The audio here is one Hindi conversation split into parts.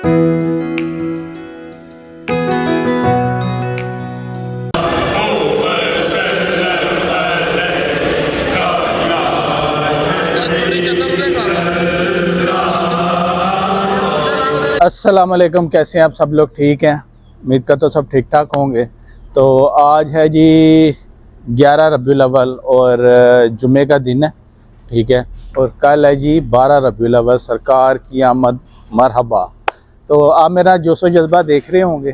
अस्सलाम वालेकुम, कैसे हैं आप सब लोग? ठीक हैं, उम्मीद का तो सब ठीक ठाक होंगे। तो आज है जी 11 रबीउल अव्वल और जुम्मे का दिन है, ठीक है। और कल है जी 12 रबीउल अव्वल, सरकार की आमद मरहबा। तो आप मेरा जोशो जज्बा देख रहे होंगे,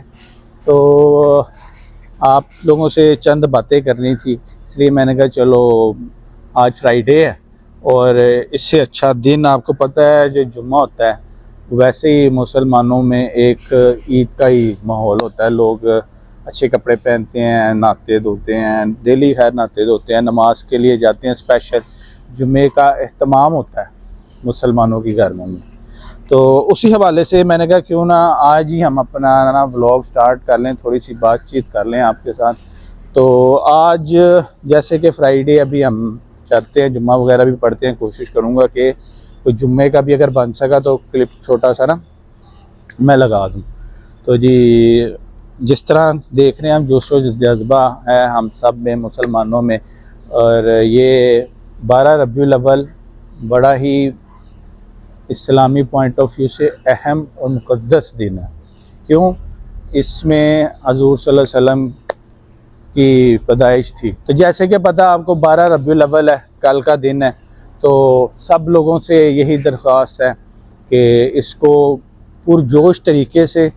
तो आप लोगों से चंद बातें करनी थी, इसलिए मैंने कहा चलो आज फ्राइडे है और इससे अच्छा दिन आपको पता है जो जुम्मा होता है, वैसे ही मुसलमानों में एक ईद का ही माहौल होता है। लोग अच्छे कपड़े पहनते हैं, नहाते धोते हैं, डेली खैर नहाते धोते हैं, नमाज के लिए जाते हैं। स्पेशल जुम्मे का एहतमाम होता है मुसलमानों की घरों में। तो उसी हवाले से मैंने कहा क्यों ना आज ही हम अपना व्लॉग स्टार्ट कर लें, थोड़ी सी बातचीत कर लें आपके साथ। तो आज जैसे कि फ्राइडे अभी हम चलते हैं, जुम्मा वगैरह भी पढ़ते हैं, कोशिश करूँगा कि तो जुम्मे का भी अगर बन सका तो क्लिप छोटा सा ना मैं लगा दूं। तो जी जिस तरह देख रहे हैं हम, जोशो जज्बा है हम सब में मुसलमानों में, और ये 12 रबीउल अव्वल बड़ा ही इस्लामी पॉइंट ऑफ व्यू से अहम और मुक़द्दस दिन है। क्यों? इसमें हज़ूर सल्लल्लाहु अलैहि वसल्लम की पैदाइश थी। तो जैसे कि पता आपको 12 रबीउल अव्वल है, कल का दिन है। तो सब लोगों से यही दरख्वास्त है कि इसको पुरजोश तरीके से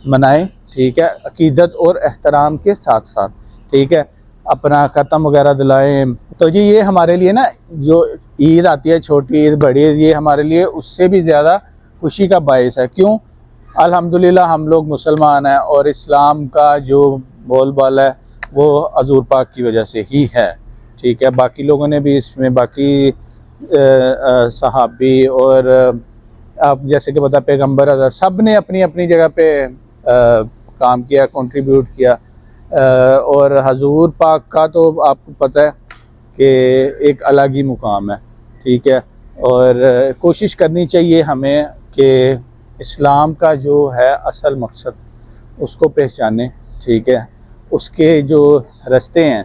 मनाएं, ठीक है, अकीदत और एहतराम के साथ साथ, ठीक है। अपना ख़त्म वगैरह दिलाएं। तो जी ये हमारे लिए ना जो ईद आती है, छोटी ईद बड़ी ईद, ये हमारे लिए उससे भी ज़्यादा खुशी का बायस है। क्यों? अल्हम्दुलिल्लाह हम लोग मुसलमान हैं और इस्लाम का जो बोलबाला है वो हज़ूर पाक की वजह से ही है, ठीक है। बाकी लोगों ने भी इसमें, बाकी सहाबी और आप जैसे कि पता पैगम्बर, सब ने अपनी अपनी जगह पे काम किया, कंट्रीब्यूट किया। और हजूर पाक का तो आपको पता है कि एक अलग ही मुकाम है, ठीक है। और कोशिश करनी चाहिए हमें कि इस्लाम का जो है असल मकसद उसको पहचाने, ठीक है। उसके जो रास्ते हैं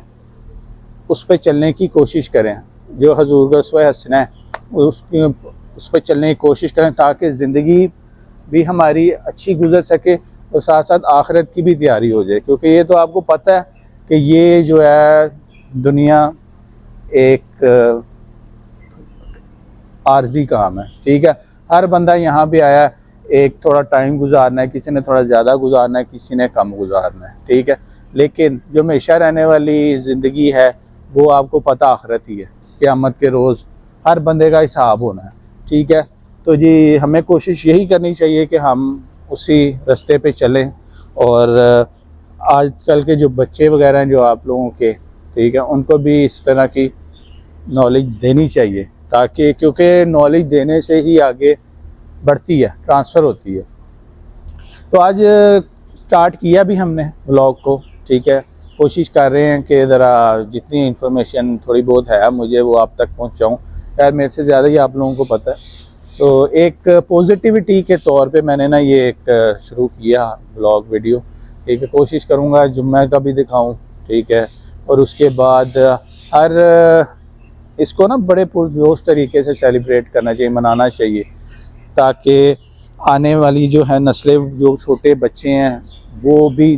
उस पर चलने की कोशिश करें, जो हजूर का उसवा हसना है उस पर चलने की कोशिश करें, ताकि ज़िंदगी भी हमारी अच्छी गुजर सके और साथ साथ आखिरत की भी तैयारी हो जाए। क्योंकि ये तो आपको पता है कि ये जो है दुनिया एक आर्जी काम है, ठीक है। हर बंदा यहाँ पे आया एक थोड़ा टाइम गुजारना है, किसी ने थोड़ा ज़्यादा गुजारना है, किसी ने कम गुजारना है, ठीक है। लेकिन जो हमेशा रहने वाली ज़िंदगी है वो आपको पता आखिरत ही है। क़यामत के रोज़ हर बंदे का हिसाब होना है, ठीक है। तो जी हमें कोशिश यही करनी चाहिए कि हम उसी रास्ते पे चलें। और आजकल के जो बच्चे वगैरह हैं जो आप लोगों के, ठीक है, उनको भी इस तरह की नॉलेज देनी चाहिए, ताकि क्योंकि नॉलेज देने से ही आगे बढ़ती है, ट्रांसफ़र होती है। तो आज स्टार्ट किया भी हमने व्लॉग को, ठीक है। कोशिश कर रहे हैं कि ज़रा जितनी इन्फॉर्मेशन थोड़ी बहुत है मुझे वो आप तक पहुंचाऊं। यार मेरे से ज़्यादा ही आप लोगों को पता है। तो एक पॉजिटिविटी के तौर पे मैंने ना ये एक शुरू किया व्लॉग वीडियो, ठीक है। कोशिश करूँगा जुम्मे का भी दिखाऊं, ठीक है। और उसके बाद हर इसको ना बड़े पुरजोश तरीके से सेलिब्रेट करना चाहिए, मनाना चाहिए, ताकि आने वाली जो है नस्लें, जो छोटे बच्चे हैं वो भी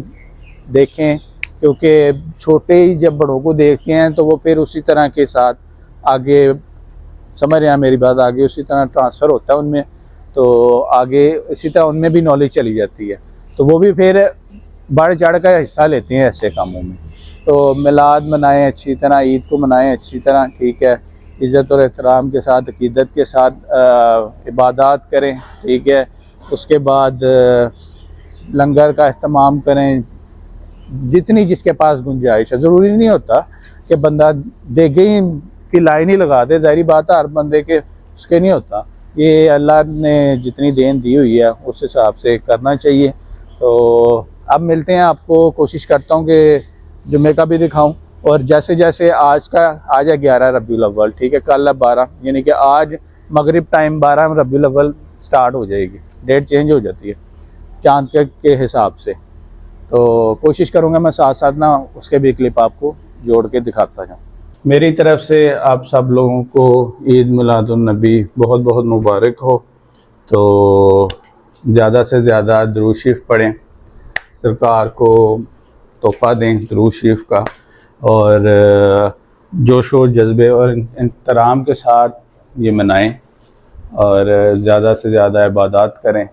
देखें। क्योंकि छोटे ही जब बड़ों को देखते हैं तो वो फिर उसी तरह के साथ आगे, समझ रहे हैं मेरी बात, आगे उसी तरह ट्रांसफ़र होता है उनमें। तो आगे इसी तरह उनमें भी नॉलेज चली जाती है, तो वो भी फिर बढ़ चढ़ कर हिस्सा लेते हैं ऐसे कामों में। तो मिलाद मनाएं अच्छी तरह, ईद को मनाएं अच्छी तरह, ठीक है। इज़्ज़त और एहतराम के साथ, अक़ीदत के साथ इबादत करें, ठीक है। उसके बाद लंगर का इस्तेमाल करें जितनी जिसके पास गुंजाइश है। ज़रूरी नहीं होता कि बंदा देगे ही की लाइन ही लगा दे, ज़ाहिर बात है हर बंदे के उसके नहीं होता। ये अल्लाह ने जितनी देन दी हुई है उस हिसाब से करना चाहिए। तो अब मिलते हैं, आपको कोशिश करता हूँ कि जुम्मे का भी दिखाऊं। और जैसे जैसे आज है 11 रबीउल अव्वल, ठीक है, कल है 12, यानी कि आज मगरिब टाइम 12 रबीउल अव्वल स्टार्ट हो जाएगी, डेट चेंज हो जाती है। चांद के हिसाब से। तो कोशिश करूँगा मैं साथ साथ ना उसके भी क्लिप आपको जोड़ के दिखाता जाऊँ। मेरी तरफ से आप सब लोगों को ईद मिलादुन नबी बहुत बहुत मुबारक हो। तो ज़्यादा से ज़्यादा दुरूद शरीफ पढ़ें, सरकार को तोहफ़ा दें दुरूद शरीफ का, और जोश और जज्बे और एहतराम के साथ ये मनाएं, और ज़्यादा से ज़्यादा इबादत करें।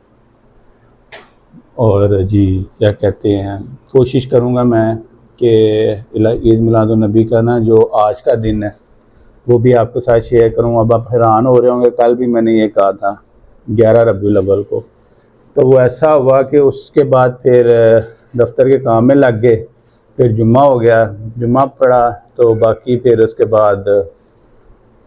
और जी क्या कहते हैं, कोशिश करूँगा मैं कि ईद मिलादुन नबी का ना जो आज का दिन है वो भी आपके साथ शेयर करूँ। अब आप हैरान हो रहे होंगे, कल भी मैंने ये कहा था 11 रबीउल अव्वल को, तो वो ऐसा हुआ कि उसके बाद फिर दफ्तर के काम में लग गए, फिर जुम्मा हो गया, जुम्मा पड़ा, तो बाकी फिर उसके बाद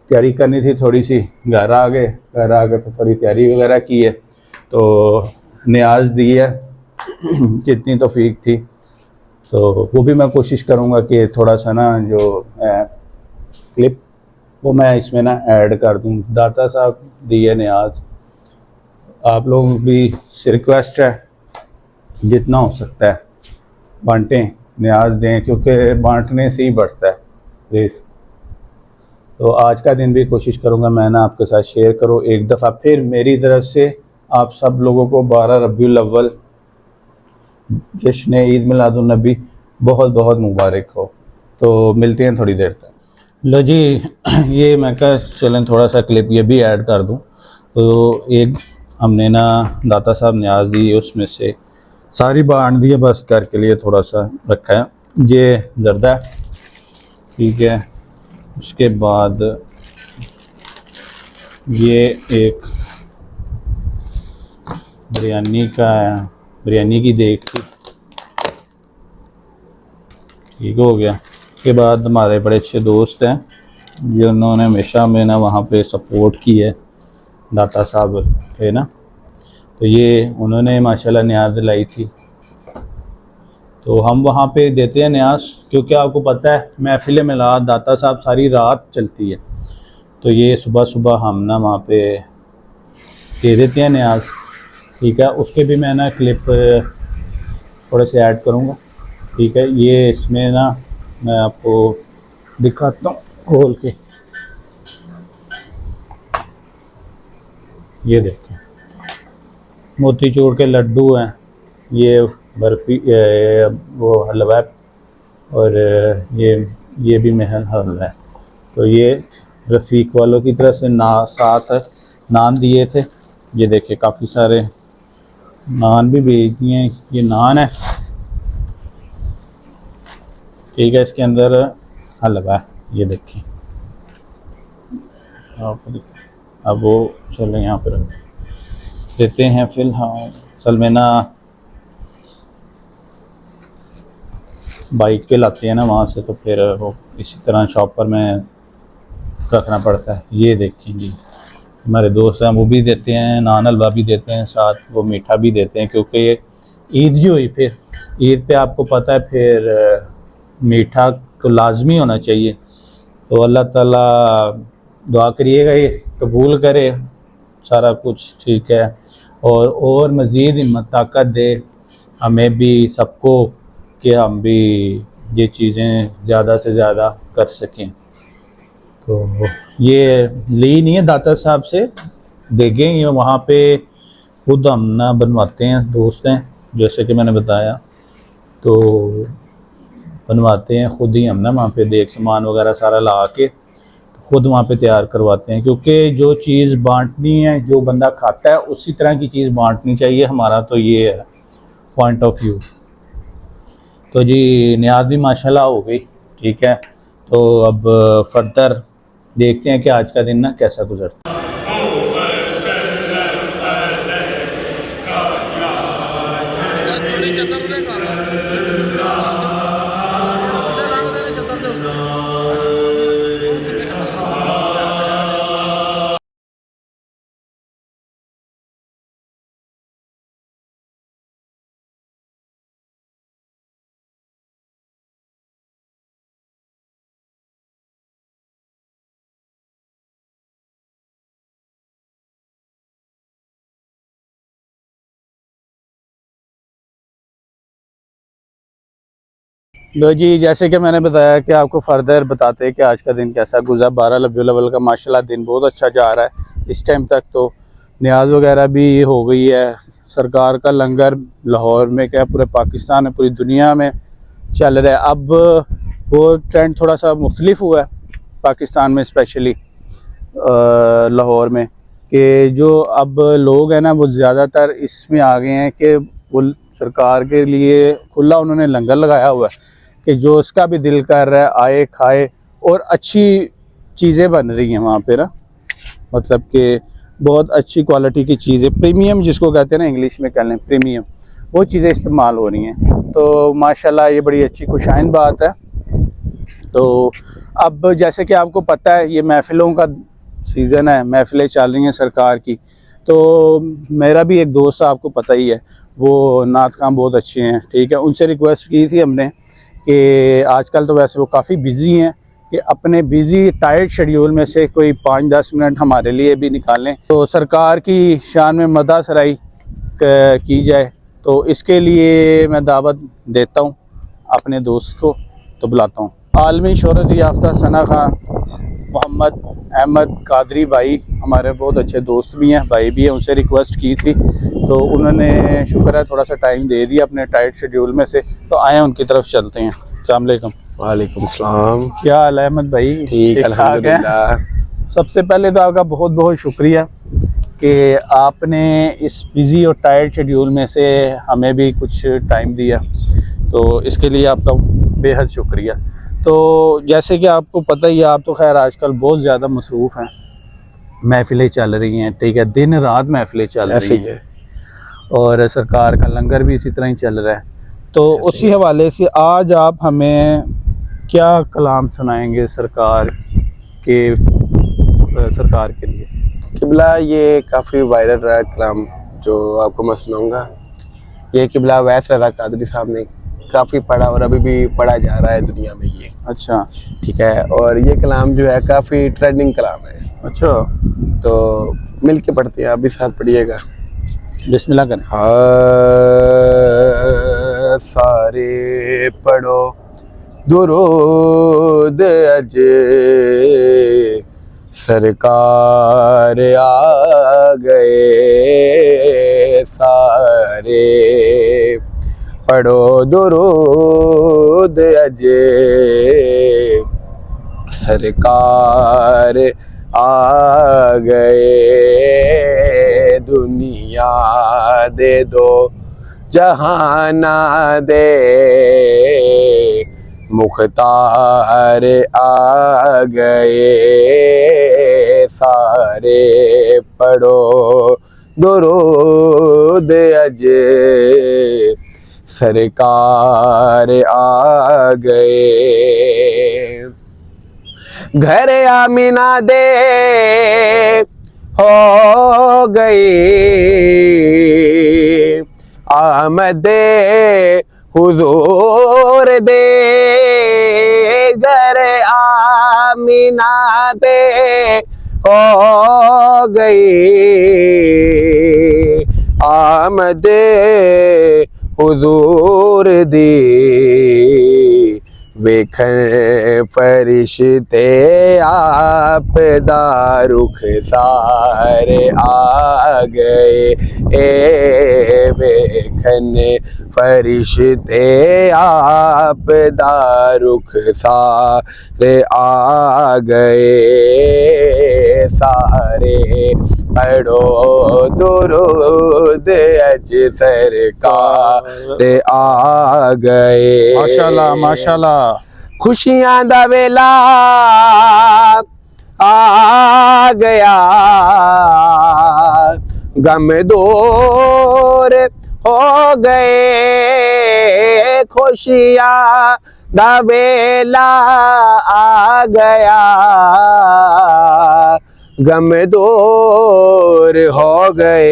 तैयारी करनी थी थोड़ी सी, घर आ गए, घर आके फिर थोड़ी तैयारी वगैरह की है, तो न्याज दी है जितनी तौफीक थी। तो वो भी मैं कोशिश करूँगा कि थोड़ा सा ना जो क्लिप वो मैं इसमें ना ऐड कर दूँ। दाता साहब दी है न्याज, आप लोग भी से रिक्वेस्ट है जितना हो सकता है बांटें, न्याज दें, क्योंकि बांटने से ही बढ़ता है रिस्क। तो आज का दिन भी कोशिश करूँगा मैं ना आपके साथ शेयर करूँ। एक दफ़ा फिर मेरी तरफ से आप सब लोगों को 12 रबीउल अव्वल जश्न ईद मिलादुन नबी बहुत बहुत मुबारक हो। तो मिलते हैं थोड़ी देर तक। लो जी ये मैं कहा चलें थोड़ा सा क्लिप ये भी ऐड कर दूं। तो एक हमने ना दाता साहब न्याज दी, उसमें से सारी बांट दी है, बस घर के लिए थोड़ा सा रखा है। ये जर्दा है, ठीक है। उसके बाद ये एक बिरयानी का है, बिरयानी की देख थी, ठीक हो गया। उसके बाद हमारे बड़े अच्छे दोस्त हैं जिन्होंने हमेशा में ना वहाँ पे सपोर्ट की है दाता साहब है ना, तो ये उन्होंने माशाल्लाह न्याज दिलाई थी। तो हम वहाँ पे देते हैं न्याज, क्योंकि आपको पता है महफिल मिलाद दाता साहब सारी रात चलती है, तो ये सुबह सुबह हम ना वहाँ पे दे देते हैं न्याज, ठीक है। उसके भी मैं ना क्लिप थोड़े से ऐड करूँगा, ठीक है। ये इसमें ना मैं आपको दिखाता हूँ खोल के, ये देखें मोतीचूर के लड्डू हैं, ये बर्फ़ी वो हलवा है, और ये भी महल हलवा है। तो ये रफ़ीक वालों की तरफ से ना साथ नान दिए थे, ये देखे काफ़ी सारे नान भी भेज दिए हैं। ये नान है, ठीक है। इसके अंदर हलवा है, ये देखिए आप। अब वो चलो यहाँ पर देते हैं फिलहाल। असल में ना बाइक पे लाते हैं ना वहाँ से, तो फिर वो इसी तरह शॉप पर में रखना पड़ता है। ये देखेंगे हमारे दोस्त हैं वो भी देते हैं, नान हलवा भी देते हैं, साथ वो मीठा भी देते हैं, क्योंकि ये ईद जो हुई, फिर ईद पे आपको पता है फिर मीठा तो लाजमी होना चाहिए। तो अल्लाह ताला दुआ करिएगा ये कबूल करे सारा कुछ, ठीक है। और मज़ीद हिम्मत ताकत दे हमें भी सबको कि हम भी ये चीज़ें ज़्यादा से ज़्यादा कर सकें। तो ये ली नहीं है दाता साहब से, देखें ये वहाँ पे खुद हम ना बनवाते हैं, दोस्त हैं जैसे कि मैंने बताया, तो बनवाते हैं खुद ही हम ना वहाँ पे, देख सामान वगैरह सारा ला के खुद वहाँ पे तैयार करवाते हैं, क्योंकि जो चीज़ बांटनी है जो बंदा खाता है उसी तरह की चीज़ बांटनी चाहिए, हमारा तो ये है पॉइंट ऑफ व्यू। तो जी न्याज भी माशाल्लाह हो गई, ठीक है। तो अब फर्दर देखते हैं कि आज का दिन ना कैसा गुजरता है। तो जी जैसे कि मैंने बताया कि आपको फर्दर बताते हैं कि आज का दिन कैसा गुजरा। 12 रबीउल अव्वल का माशाल्लाह दिन बहुत अच्छा जा रहा है। इस टाइम तक तो न्याज वगैरह भी हो गई है। सरकार का लंगर लाहौर में क्या पूरे पाकिस्तान में पूरी दुनिया में चल रहा है। अब वो ट्रेंड थोड़ा सा मुख्तलिफ हुआ है पाकिस्तान में, स्पेशली लाहौर में, कि जो अब लोग हैं ना वो ज़्यादातर इसमें आ गए हैं कि वो सरकार के लिए खुला उन्होंने लंगर लगाया हुआ है कि जो उसका भी दिल कर रहा है आए खाए, और अच्छी चीज़ें बन रही हैं वहाँ पे ना, मतलब कि बहुत अच्छी क्वालिटी की चीज़ें, प्रीमियम जिसको कहते हैं ना इंग्लिश में कह लें प्रीमियम, वो चीज़ें इस्तेमाल हो रही हैं। तो माशाल्लाह ये बड़ी अच्छी खुशाइन बात है। तो अब जैसे कि आपको पता है ये महफ़िलों का सीज़न है, महफ़िलें चल रही हैं सरकार की। तो मेरा भी एक दोस्त आपको पता ही है, वो नात खां बहुत अच्छे हैं, ठीक है। उनसे रिक्वेस्ट की थी हमने कि आजकल तो वैसे वो काफ़ी बिज़ी हैं कि अपने बिज़ी टाइट शेड्यूल में से कोई 5-10 मिनट हमारे लिए भी निकालें, तो सरकार की शान में मदा सराई की जाए। तो इसके लिए मैं दावत देता हूँ अपने दोस्त को, तो बुलाता हूँ। आलमी शोहरत याफ्ता सना खां मोहम्मद अहमद कादरी भाई हमारे बहुत अच्छे दोस्त भी हैं, भाई भी हैं, उनसे रिक्वेस्ट की थी तो उन्होंने शुक्र है थोड़ा सा टाइम दे दिया अपने टाइट शेड्यूल में से। तो आए उनकी तरफ चलते हैं। अस्सलाम वालेकुम। वालेकुम सलाम। क्या हाल है अहमद भाई? ठीक अल्हम्दुलिल्लाह। सबसे पहले तो आपका बहुत बहुत शुक्रिया कि आपने इस बिज़ी और टाइट शेड्यूल में से हमें भी कुछ टाइम दिया, तो इसके लिए आपका बेहद शुक्रिया। तो जैसे कि आपको पता ही है, आप तो खैर आजकल बहुत ज़्यादा मसरूफ़ हैं, महफ़िलें चल रही हैं, ठीक है, दिन रात महफ़िलें चल रही हैं, और सरकार का लंगर भी इसी तरह ही चल रहा है। तो उसी हवाले से आज आप हमें क्या कलाम सुनाएंगे सरकार के लिए? किबला ये काफ़ी वायरल रहा कलाम जो आपको मैं सुनाऊंगा। ये किबला वैस रज़ा कादरी साहब ने काफ़ी पढ़ा और अभी भी पढ़ा जा रहा है दुनिया में ये। अच्छा, ठीक है। और ये कलाम जो है काफ़ी ट्रेंडिंग कलाम है। अच्छा, तो मिल के पढ़ते हैं, आप भी साथ पढ़िएगा। बिस्मिल्लाह करें। सारे पढ़ो दुरूद अज सरकार आ गए, सारे पढ़ो दुरूद अज सरकार आ गए, दुनिया दे दो जहाना दे मुख्तार आ गए, सारे पढ़ो दुरूद अज सरकार आ गए, घर आमिना दे हो गई आमदे हुजूर दे, घर आमिना दे हो गई आमदे हुजूर दी, वेखन फरिश्ते आप दा रुख सारे आ गए, वेखन फरिश्ते आप दा रुख सारे आ गए, सारे पढ़ो दुरूद अज सरकार आ गए। माशाल्लाह माशाल्लाह। खुशियां दा वेला आ गया, गम दूर हो गए, खुशियां दा वेला आ गया, गम दूर हो गए,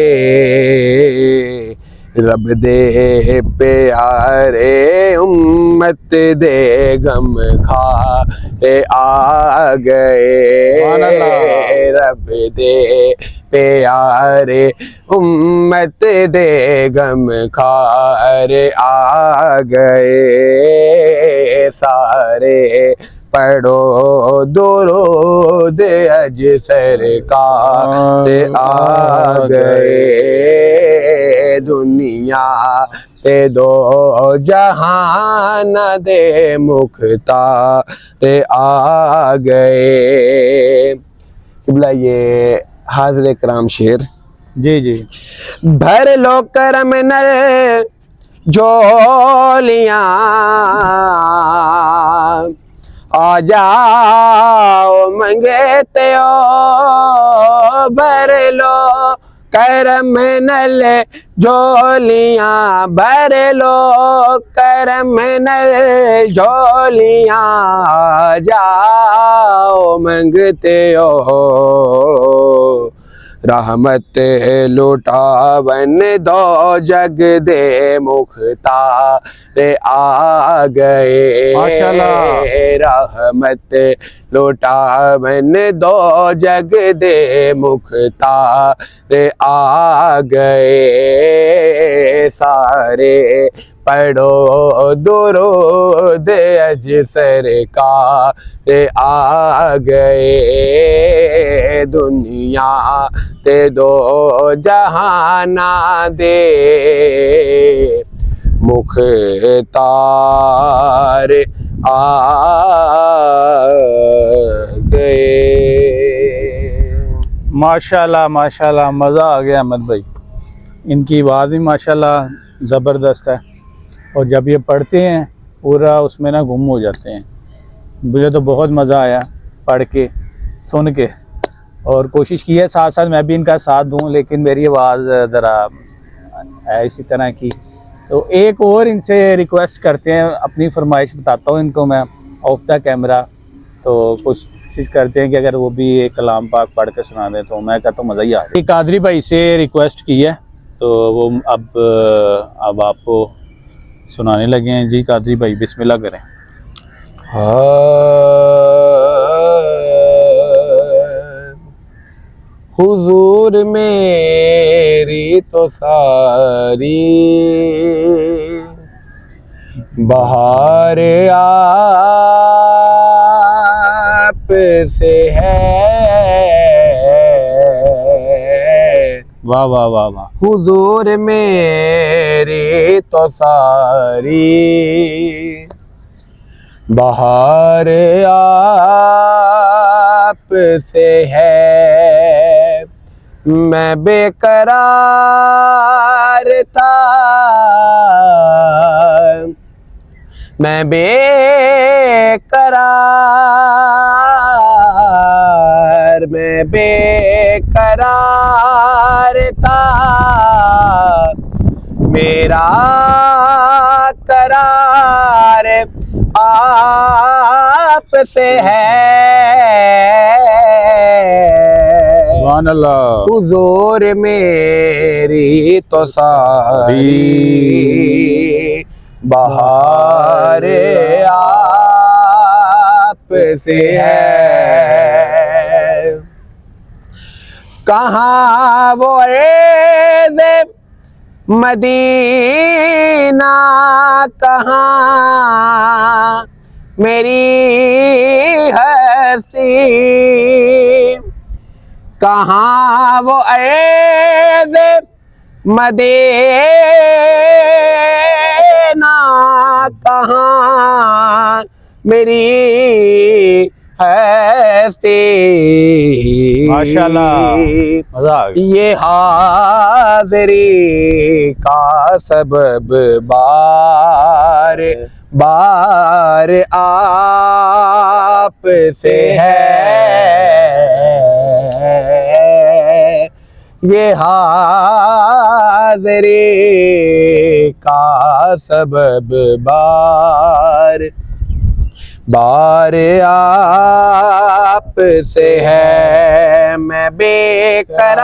रब दे प्यारे उम्मत दे गम खारे आ गए, रब दे प्यारे, उम्मत दे गम खार आ गए सारे, पढ़ो दुरूद अज सरकार आ गए, दुनिया ते दो जहान दे मुख्तार आ गए। किबला ये हाज़िर कराम शेर। जी जी। भर लो करम नल झोलियां, आ जाओ मंगते हो, भर लो करम नल झोलियां, भर लो करम नल झोलियां, आ जाओ मंगते हो, रहमत लुटावन दो जग दे मुख्तार आ गए, माशाल्लाह। रहमत लुटावन दो जग दे मुख्तार आ गए सारे, पढ़ो दुरूद अज सरकार आ गए, दुनिया ते दो जहाना दे मुख्तार आ गए। माशाल्लाह माशाल्लाह, मज़ा आ गया अहमद भाई। इनकी आवाज़ भी माशाल्लाह ज़बरदस्त है, और जब ये पढ़ते हैं पूरा उसमें ना गुम हो जाते हैं। मुझे तो बहुत मज़ा आया पढ़ के, सुन के, और कोशिश की है साथ साथ मैं भी इनका साथ दूं, लेकिन मेरी आवाज़ ज़रा है इसी तरह की। तो एक और इनसे रिक्वेस्ट करते हैं, अपनी फरमाइश बताता हूँ इनको मैं ऑफ द कैमरा, तो कोशिश करते हैं कि अगर वो भी एक कलाम पाक पढ़ के सुना दें तो मैं कहता हूँ मज़ा ही आ जाए। कादरी भाई से रिक्वेस्ट की है तो वो अब आपको सुनाने लगे हैं। जी कादरी भाई बिस्मिल्लाह करें। हुजूर मेरी तो सारी बहार आप से है, वाह वाह वाह वाह। हुजूर मेरी तो सारी बहार आप से है, मैं बेकरार था, मैं बेकरार, मैं बेकरार था, मेरा करार आप से है, सुभान अल्लाह। हुजूर मेरी तो सारी बहार आप से है, कहाँ वो ऐज़े मदीना, कहाँ मेरी हस्ती, कहाँ वो ऐज़े मदीना, कहाँ मेरी हस्ती। माशाल्लाह मज़ा आ गया। ये हाज़री का सबब बार बार आप से है, ये हाज़री का सबब बार बार आप से है, मैं बेकरार,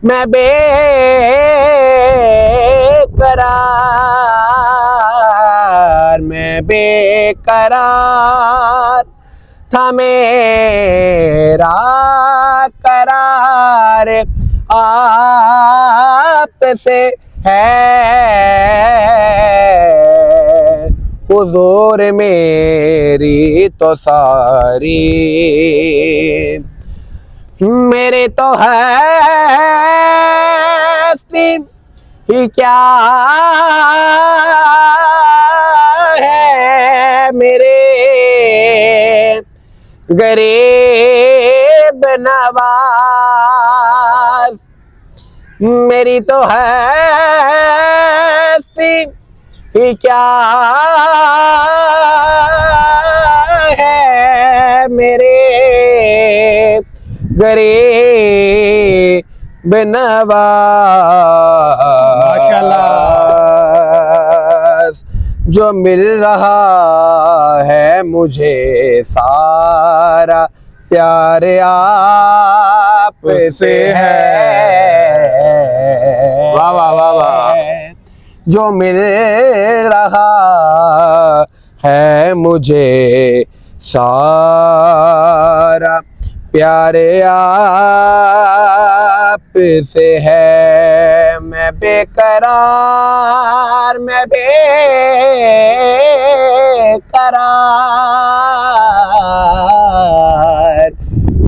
मैं बेकरार, मैं बेकरार था मेरा करार आपसे है, हुजूर मेरी तो सारी, मेरे तो हस्ती ही क्या है, मेरे गरीब नवाज, मेरी तो हस्ती ही क्या है, मेरे गरीब नवाज, जो मिल रहा है मुझे सारा प्यार आप से है। वाह वाह वाह वाह। जो मिल रहा है मुझे सारा प्यार आप से है। मैं बेकरार, मैं बेकरार,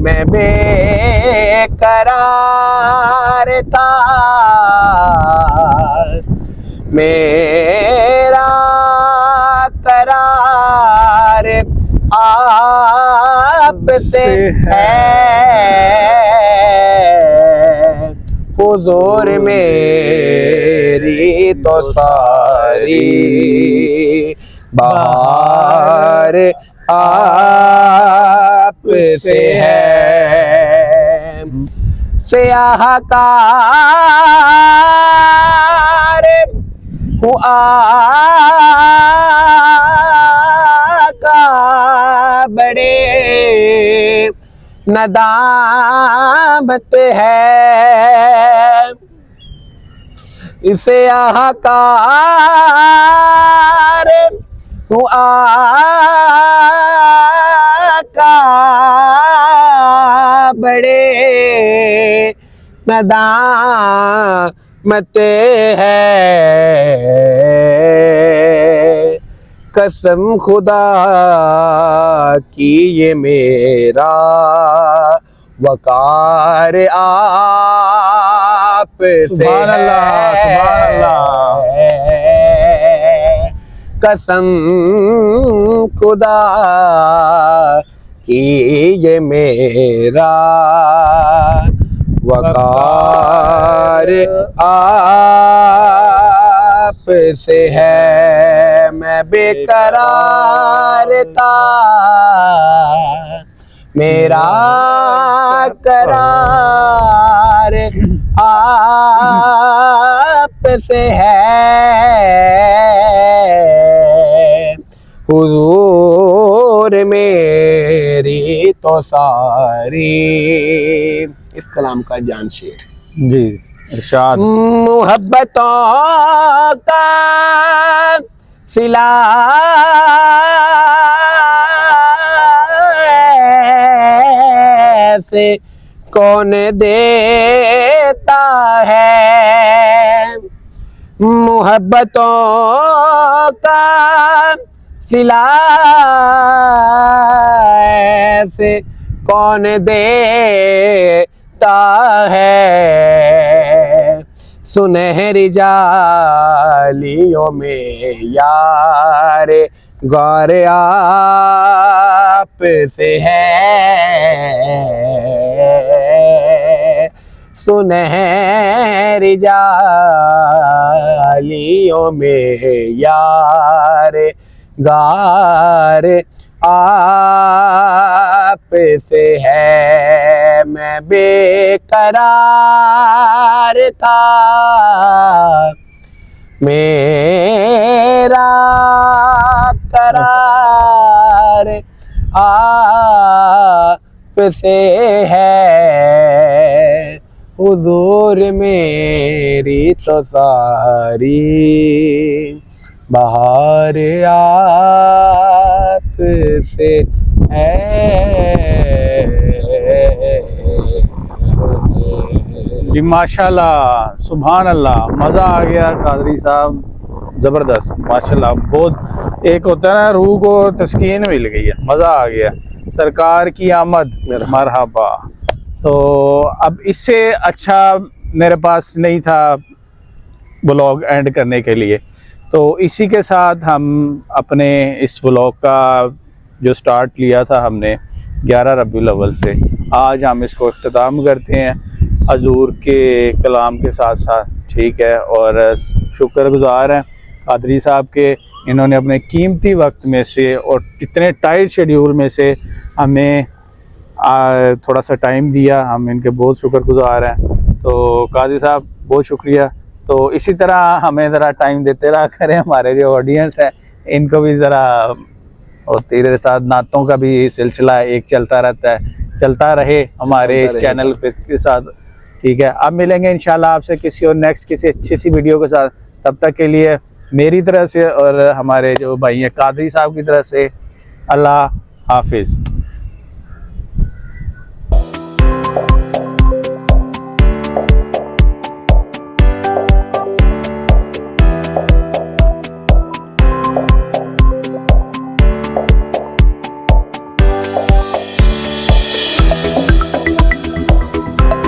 मैं बेकरार था, मेरा करार आप से है, हुजूर मेरी तो सारी बहार आप से है। स्याहकार हूँ आका, बड़े नदामत है, इसे आकार हूँ आका, बड़े नदामत है। कसम खुदा की ये मेरा वकार आप से सुभान अल्लाह, सुभान अल्लाह। कसम खुदा की ये मेरा वकार आप से है। मैं बेकरार था, मेरा करार आप से है, हुजूर मेरी तो सारी। इस कलाम का जान शेर जी इरशाद। मोहब्बतों का सिला से कौन देता है, मोहब्बतों का सिला से कौन देता है, सुनहरी जालियों में यार गौर आप से है, सुनहरी जालियों में यार गार आप से है। मैं बेकरार था, मेरा करार आप से है, हुजूर मेरी तो सारी बहार आप से जी माशाल्लाह, सुभान अल्लाह, मज़ा आ गया कादरी साहब, ज़बरदस्त माशाल्लाह। बहुत एक होता है ना, रूह को तस्कीन मिल गई है, मज़ा आ गया। सरकार की आमद, मरहबा। तो अब इससे अच्छा मेरे पास नहीं था व्लॉग एंड करने के लिए, तो इसी के साथ हम अपने इस व्लॉग का जो स्टार्ट लिया था हमने 11 रबीउल अव्वल से, आज हम इसको इख्तिताम करते हैं हजूर के कलाम के साथ साथ, ठीक है। और शुक्रगुज़ार हैं कादरी साहब के, इन्होंने अपने कीमती वक्त में से और इतने टाइट शेड्यूल में से हमें थोड़ा सा टाइम दिया, हम इनके बहुत शुक्रगुज़ार हैं। तो कादरी साहब बहुत शुक्रिया। तो इसी तरह हमें ज़रा टाइम देते रहा करें, हमारे जो ऑडियंस है इनको भी ज़रा, और तेरे साथ नातों का भी सिलसिला एक चलता रहता है, चलता रहे हमारे इस चैनल पे के साथ, ठीक है। अब मिलेंगे इंशाल्लाह आपसे किसी और नेक्स्ट किसी अच्छी सी वीडियो के साथ। तब तक के लिए मेरी तरफ से और हमारे जो भाई हैं कादरी साहब की तरफ से, अल्लाह हाफिज़।